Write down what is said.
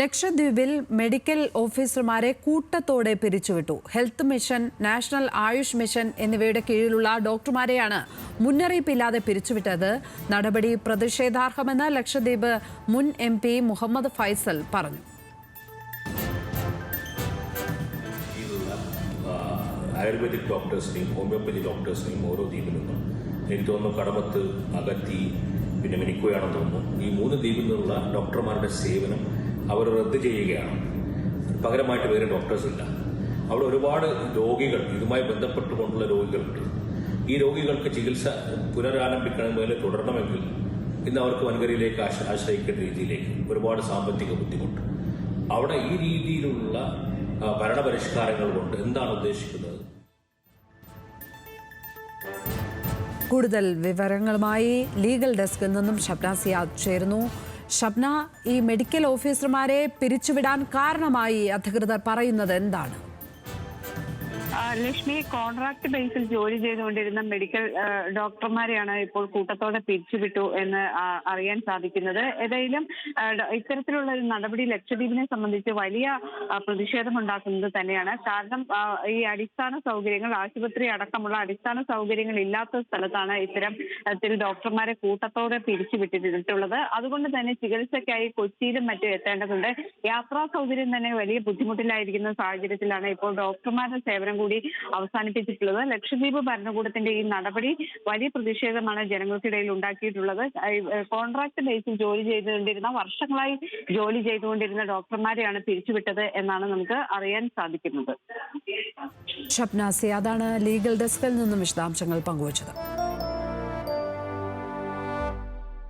ലക്ഷദ്വീപിൽ മെഡിക്കൽ ഓഫീസർമാരെ കൂട്ടത്തോടെ പിരിച്ചുവിട്ടു. Health mission, national Ayush mission എന്നിവയുടെ കീഴിലുള്ള ഡോക്ടർമാരെയാണ് മുന്നറിയിപ്പില്ലാതെ പിരിച്ചുവിട്ടത്. നടപടി പ്രതിഷേധാർഹമെന്ന് ലക്ഷദ്വീപ് മുൻ MP മുഹമ്മദ് ഫൈസൽ പറഞ്ഞു. ആയുർവേദിക് ഡോക്ടേഴ്സിനെയും ഹോമിയോപ്പതി ഡോക്ടേഴ്സിനെയും ഓരോ ദ്വീപിൽ നിന്നും എനിക്ക് തോന്നുന്നു കടമത്ത്, അഗത്തി, പിന്നെ മിനിക്കോയാണെന്ന് തോന്നുന്നു. ഈ 3 ദ്വീപിൽ നിന്നുള്ള ഡോക്ടർമാരുടെ സേവനം അവർ റദ്ദ് ചെയ്യുകയാണ്. പകരമായിട്ട് വേറെ ഡോക്ടേഴ്സ് ഇല്ല. അവിടെ ഒരുപാട് രോഗികൾ, ഇതുമായി ബന്ധപ്പെട്ടുകൊണ്ടുള്ള രോഗികളുണ്ട്. ഈ രോഗികൾക്ക് ചികിത്സ പുനരാരംഭിക്കണമെങ്കിൽ തുടരണമെങ്കിൽ ഇന്ന് അവർക്ക് വൻകരയിലേക്ക് ആശ്രയിക്കേണ്ട രീതിയിലേക്ക് ഒരുപാട് സാമ്പത്തിക ബുദ്ധിമുട്ട്. അവിടെ ഈ രീതിയിലുള്ള ഭരണപരിഷ്കാരങ്ങൾ കൊണ്ട് എന്താണ് ഉദ്ദേശിക്കുന്നത്? കൂടുതൽ വിവരങ്ങളുമായി ലീഗൽ ഡെസ്കിൽ നിന്നും ഷബ്ന സിയാദ് ചേരുന്നു. ഷബ്ന, ഈ മെഡിക്കൽ ഓഫീസർമാരെ പിരിച്ചുവിടാൻ കാരണമായി അധികൃതർ പറയുന്നത് എന്താണ്? ലക്ഷ്മി, കോൺട്രാക്ട് ബേസിൽ ജോലി ചെയ്തുകൊണ്ടിരുന്ന മെഡിക്കൽ ഡോക്ടർമാരെയാണ് ഇപ്പോൾ കൂട്ടത്തോടെ പിരിച്ചുവിട്ടു എന്ന് അറിയാൻ സാധിക്കുന്നത്. ഏതായാലും ഇത്തരത്തിലുള്ള ഒരു നടപടി ലക്ഷദ്വീപിനെ സംബന്ധിച്ച് വലിയ പ്രതിഷേധമുണ്ടാക്കുന്നത് തന്നെയാണ്. കാരണം ഈ അടിസ്ഥാന സൗകര്യങ്ങൾ, ആശുപത്രി അടക്കമുള്ള അടിസ്ഥാന സൗകര്യങ്ങൾ ഇല്ലാത്ത സ്ഥലത്താണ് ഇത്തരത്തിൽ ഡോക്ടർമാരെ കൂട്ടത്തോടെ പിരിച്ചുവിട്ടിട്ടുള്ളത്. അതുകൊണ്ട് തന്നെ ചികിത്സയ്ക്കായി കൊച്ചിയിലും മറ്റും എത്തേണ്ടതുണ്ട്. യാത്രാ സൗകര്യം തന്നെ വലിയ ബുദ്ധിമുട്ടിലായിരിക്കുന്ന സാഹചര്യത്തിലാണ് ഇപ്പോൾ ഡോക്ടർമാരുടെ സേവനം കൂടി അവസാനിപ്പിച്ചിട്ടുള്ളത്. ലക്ഷദ്വീപ് ഭരണകൂടത്തിന്റെ ഈ നടപടി വലിയ പ്രതിഷേധമാണ് ജനങ്ങൾക്കിടയിൽ ഉണ്ടാക്കിയിട്ടുള്ളത്. കോൺട്രാക്ട് ബേസിൽ വർഷങ്ങളായി ജോലി ചെയ്തുകൊണ്ടിരുന്ന ഡോക്ടർമാരെയാണ് പിരിച്ചുവിട്ടത് എന്നാണ് നമുക്ക് അറിയാൻ സാധിക്കുന്നത്. ഷബ്ന സിയാദാണ് ലീഗൽ ഡെസ്കിൽ നിന്നും വിശദാംശങ്ങൾ പങ്കുവച്ചത്.